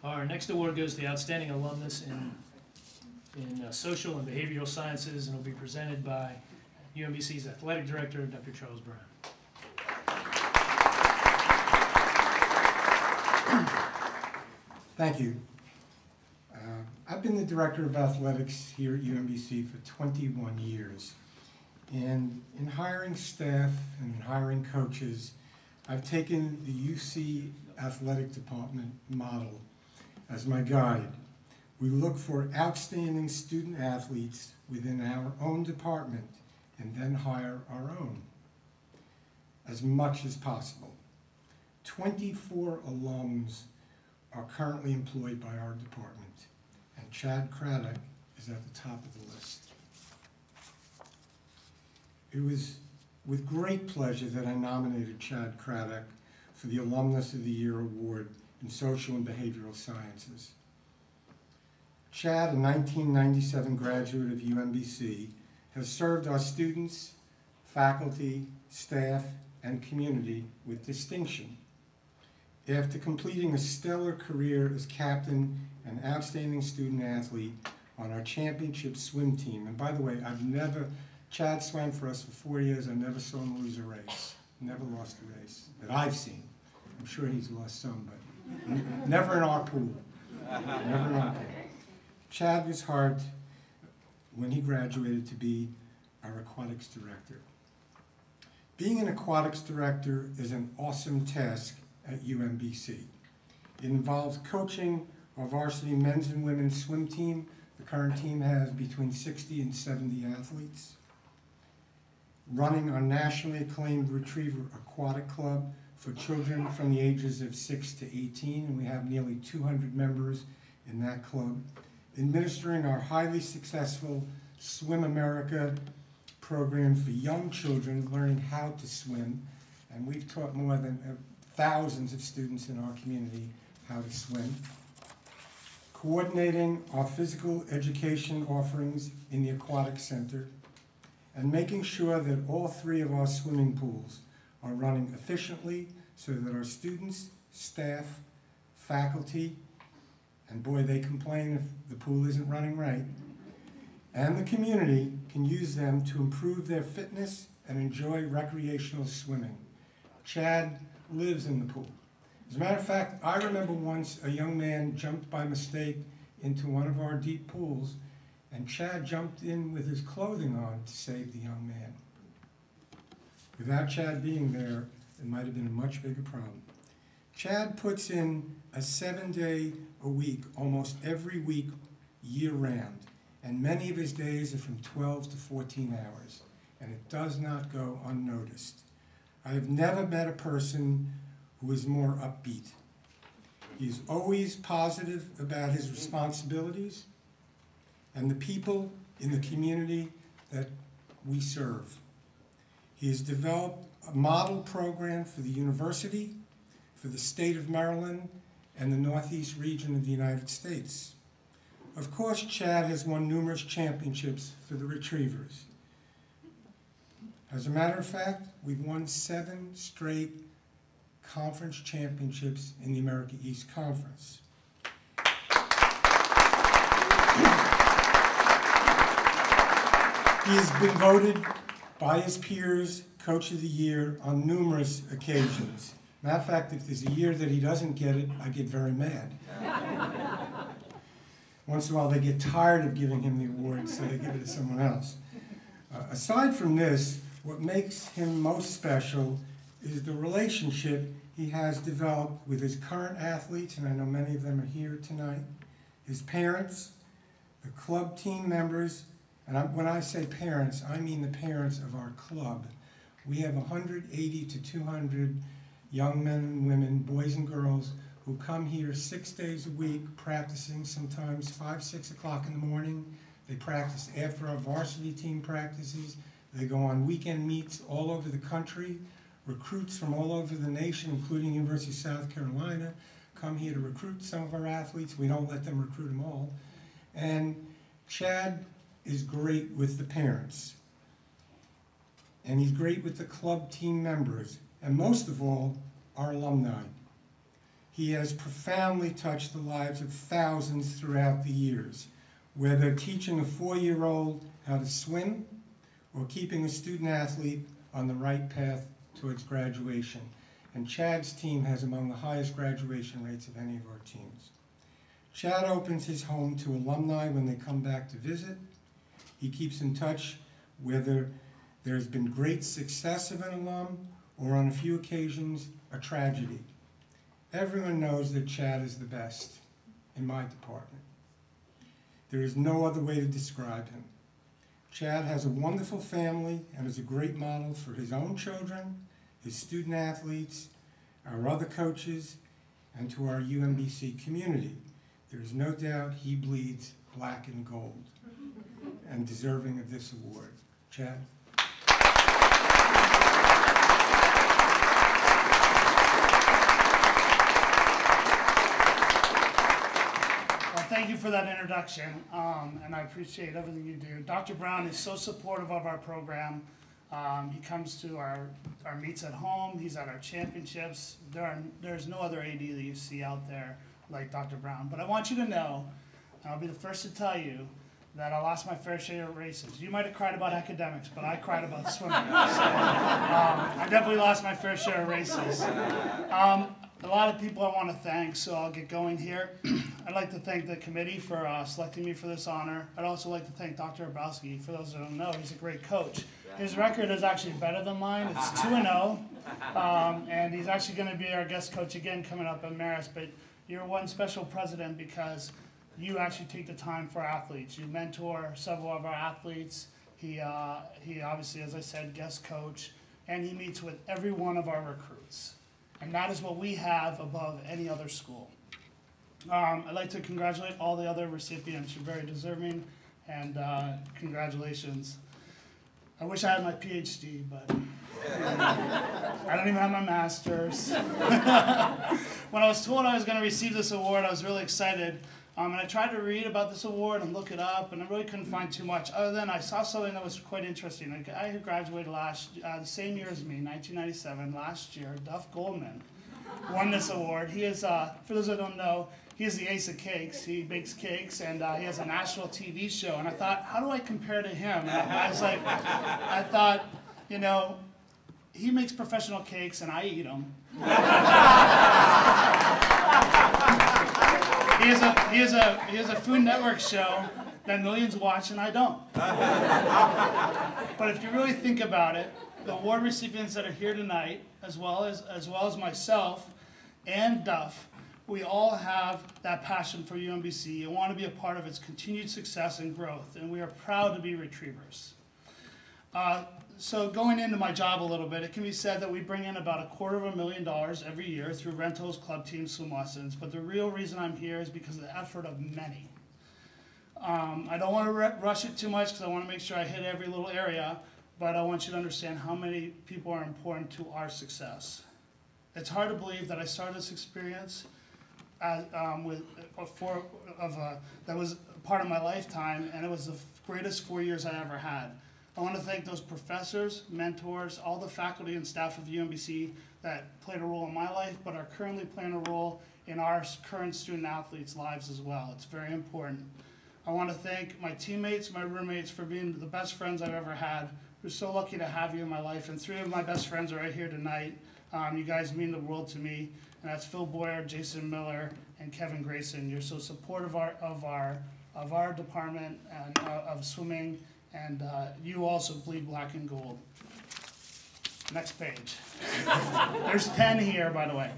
Our next award goes to the Outstanding Alumnus in Social and Behavioral Sciences, and will be presented by UMBC's Athletic Director, Dr. Charles Brown. Thank you. I've been the Director of Athletics here at UMBC for 21 years. And in hiring staff and in hiring coaches, I've taken the UC Athletic Department model as my guide. We look for outstanding student athletes within our own department and then hire our own as much as possible. 24 alums are currently employed by our department, and Chad Cradock is at the top of the list. It was with great pleasure that I nominated Chad Cradock for the Alumnus of the Year Award in Social and Behavioral Sciences. Chad, a 1997 graduate of UMBC, has served our students, faculty, staff, and community with distinction. After completing a stellar career as captain and outstanding student athlete on our championship swim team, and by the way, Chad swam for us for 4 years. I never saw him lose a race. Never lost a race that I've seen. I'm sure he's lost some, but never in our pool. Never in our pool. Chad was hired when he graduated to be our aquatics director. Being an aquatics director is an awesome task at UMBC. It involves coaching our varsity men's and women's swim team. The current team has between 60 and 70 athletes. Running our nationally acclaimed Retriever Aquatic Club for children from the ages of 6 to 18, and we have nearly 200 members in that club. Administering our highly successful Swim America program for young children learning how to swim, and we've taught more than thousands of students in our community how to swim. Coordinating our physical education offerings in the Aquatic Center, and making sure that all 3 of our swimming pools are running efficiently so that our students, staff, faculty, and boy, they complain if the pool isn't running right, and the community can use them to improve their fitness and enjoy recreational swimming. Chad lives in the pool. As a matter of fact, I remember once a young man jumped by mistake into one of our deep pools, and Chad jumped in with his clothing on to save the young man. Without Chad being there, it might have been a much bigger problem. Chad puts in a 7-day-a-week, almost every week, year-round, and many of his days are from 12 to 14 hours, and it does not go unnoticed. I have never met a person who is more upbeat. He's always positive about his responsibilities and the people in the community that we serve. He has developed a model program for the university, for the state of Maryland, and the Northeast region of the United States. Of course, Chad has won numerous championships for the Retrievers. As a matter of fact, we've won 7 straight conference championships in the America East Conference. He has been voted by his peers Coach of the Year on numerous occasions. Matter of fact, if there's a year that he doesn't get it, I get very mad. Once in a while, they get tired of giving him the award, so they give it to someone else. Aside from this, what makes him most special is the relationship he has developed with his current athletes, and I know many of them are here tonight, his parents, the club team members, and when I say parents, I mean the parents of our club. We have 180 to 200 young men and women, boys and girls, who come here 6 days a week, practicing sometimes 5, 6 o'clock in the morning. They practice after our varsity team practices. They go on weekend meets all over the country. Recruits from all over the nation, including University of South Carolina, come here to recruit some of our athletes. We don't let them recruit them all. And Chad is great with the parents. And he's great with the club team members. And most of all, our alumni. He has profoundly touched the lives of thousands throughout the years, whether teaching a 4-year-old how to swim or keeping a student athlete on the right path towards graduation. And Chad's team has among the highest graduation rates of any of our teams. Chad opens his home to alumni when they come back to visit. He keeps in touch whether there's been great success of an alum or on a few occasions a tragedy. Everyone knows that Chad is the best in my department. There is no other way to describe him. Chad has a wonderful family and is a great model for his own children, his student athletes, our other coaches, and to our UMBC community. There is no doubt he bleeds black and gold and deserving of this award. Chad? Thank you for that introduction, and I appreciate everything you do. Dr. Brown is so supportive of our program. He comes to our meets at home. He's at our championships. There's no other AD that you see out there like Dr. Brown. But I want you to know, and I'll be the first to tell you, that I lost my fair share of races. You might have cried about academics, but I cried about swimming. So, I definitely lost my fair share of races. A lot of people I want to thank, so I'll get going here. I'd like to thank the committee for selecting me for this honor. I'd also like to thank Dr. Obrowski. For those that don't know, he's a great coach. His record is actually better than mine. It's 2-0, and he's actually going to be our guest coach again coming up in Marist. But you're one special president because you actually take the time for athletes. You mentor several of our athletes. He obviously, as I said, guest coach, and he meets with every one of our recruits. And that is what we have above any other school. I'd like to congratulate all the other recipients. You're very deserving, and congratulations. I wish I had my PhD, but I don't even have my master's. When I was told I was going to receive this award, I was really excited. And I tried to read about this award and look it up, and I really couldn't find too much. Other than I saw something that was quite interesting. A guy who graduated the same year as me, 1997, last year, Duff Goldman, won this award. He is, for those that don't know, he is the ace of cakes. He bakes cakes, and he has a national TV show. And I thought, how do I compare to him? And I thought, you know, he makes professional cakes, and I eat them. He has a Food Network show that millions watch, and I don't. But if you really think about it, the award recipients that are here tonight, as well as myself and Duff, we all have that passion for UMBC and want to be a part of its continued success and growth, and we are proud to be Retrievers. So going into my job a little bit, it can be said that we bring in about $250,000 every year through rentals, club teams, swim lessons, but the real reason I'm here is because of the effort of many. I don't want to rush it too much because I want to make sure I hit every little area, but I want you to understand how many people are important to our success. It's hard to believe that I started this experience that was part of my lifetime, and it was the greatest 4 years I ever had. I want to thank those professors, mentors, all the faculty and staff of UMBC that played a role in my life, but are currently playing a role in our current student athletes' lives as well. It's very important. I want to thank my teammates, my roommates for being the best friends I've ever had. We're so lucky to have you in my life, and 3 of my best friends are right here tonight. You guys mean the world to me, and that's Phil Boyer, Jason Miller, and Kevin Grayson. You're so supportive of our department and of swimming. And you also bleed black and gold. Next page. There's 10 here, by the way.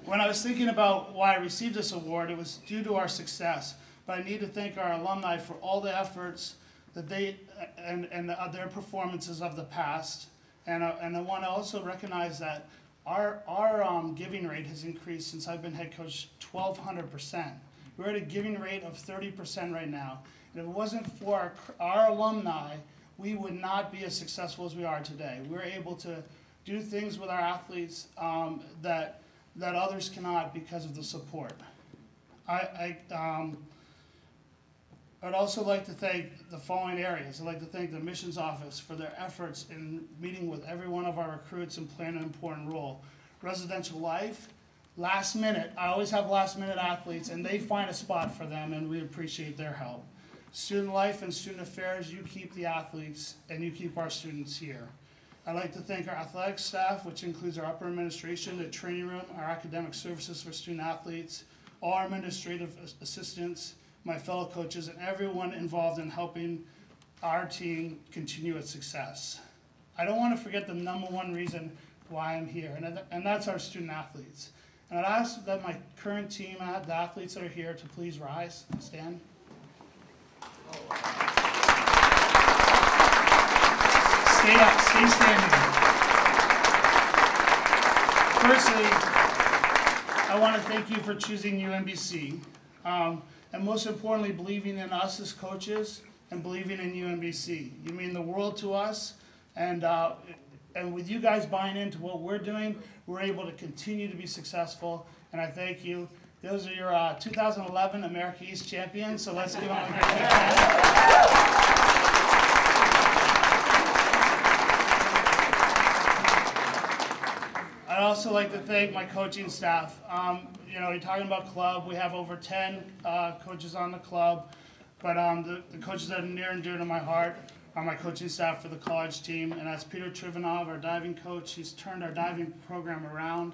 When I was thinking about why I received this award, it was due to our success. But I need to thank our alumni for all the efforts that they and their performances of the past. And I want to also recognize that our giving rate has increased since I've been head coach 1,200%. We're at a giving rate of 30% right now. And if it wasn't for our alumni, we would not be as successful as we are today. We're able to do things with our athletes that others cannot because of the support. I'd also like to thank the following areas. I'd like to thank the admissions office for their efforts in meeting with every one of our recruits and playing an important role. residential life, last minute, I always have last minute athletes, and they find a spot for them, and we appreciate their help. Student life and student affairs, you keep the athletes, and you keep our students here. I'd like to thank our athletic staff, which includes our upper administration, the training room, our academic services for student athletes, all our administrative assistants, my fellow coaches, and everyone involved in helping our team continue its success. I don't want to forget the #1 reason why I'm here, and that's our student athletes. And I'd ask that my current team, the athletes that are here, to please rise and stand. Stay up, stay standing. Firstly, I want to thank you for choosing UMBC, and most importantly, believing in us as coaches and believing in UMBC. You mean the world to us, and with you guys buying into what we're doing, we're able to continue to be successful, and I thank you. Those are your 2011 America East champions, so let's give them a great hand. I'd also like to thank my coaching staff. You know, you're talking about club. We have over 10 coaches on the club, but the coaches that are near and dear to my heart are my coaching staff for the college team, and that's Peter Trivanov, our diving coach. He's turned our diving program around.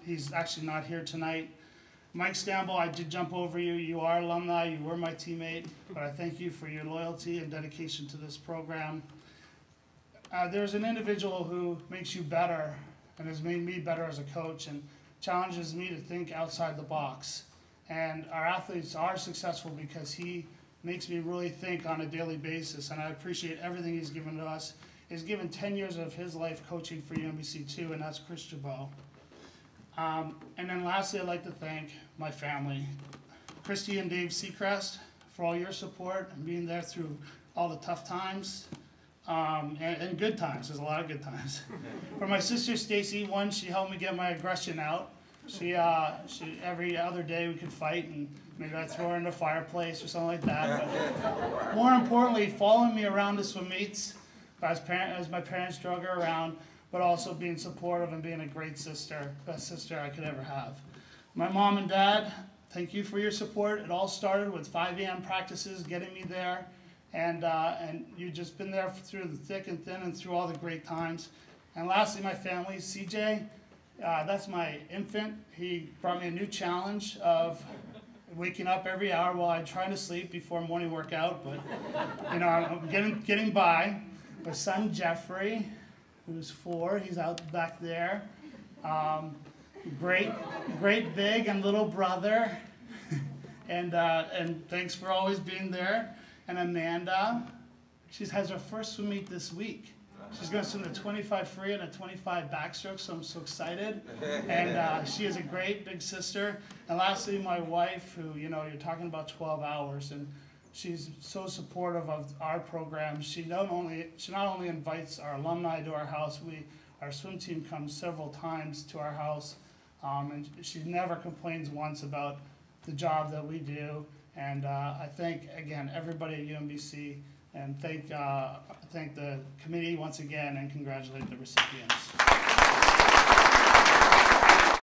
He's actually not here tonight. Mike Stamble, I did jump over you. You are alumni. You were my teammate, but I thank you for your loyalty and dedication to this program. There's an individual who makes you better and has made me better as a coach and challenges me to think outside the box. And our athletes are successful because he makes me really think on a daily basis, and I appreciate everything he's given to us. He's given 10 years of his life coaching for UMBC too, and that's Chris Jabot. And then lastly, I'd like to thank my family, Christy and Dave Seacrest, for all your support and being there through all the tough times and good times. There's a lot of good times. For my sister Stacy, she helped me get my aggression out. She every other day we could fight, and maybe I'd throw her in the fireplace or something like that. But more importantly, following me around the swim meets as my parents drug her around, but also being supportive and being a great sister, best sister I could ever have. My mom and dad, thank you for your support. It all started with 5 a.m. practices, getting me there, and you've just been there through the thick and thin and through all the great times. And lastly, my family, CJ, that's my infant. He brought me a new challenge of waking up every hour while I'm trying to sleep before morning workout, but you know, I'm getting by. My son Jeffrey, who's 4, he's out back there. Great big and little brother, and thanks for always being there. And Amanda, she has her first swim meet this week. She's going to swim the 25 free and a 25 backstroke, so I'm so excited. And she is a great big sister. And lastly, my wife, who, you know, you're talking about 12 hours, and she's so supportive of our program. She not only invites our alumni to our house. Our swim team comes several times to our house, and she never complains once about the job that we do. And I thank again everybody at UMBC, and thank the committee once again, and congratulate the recipients.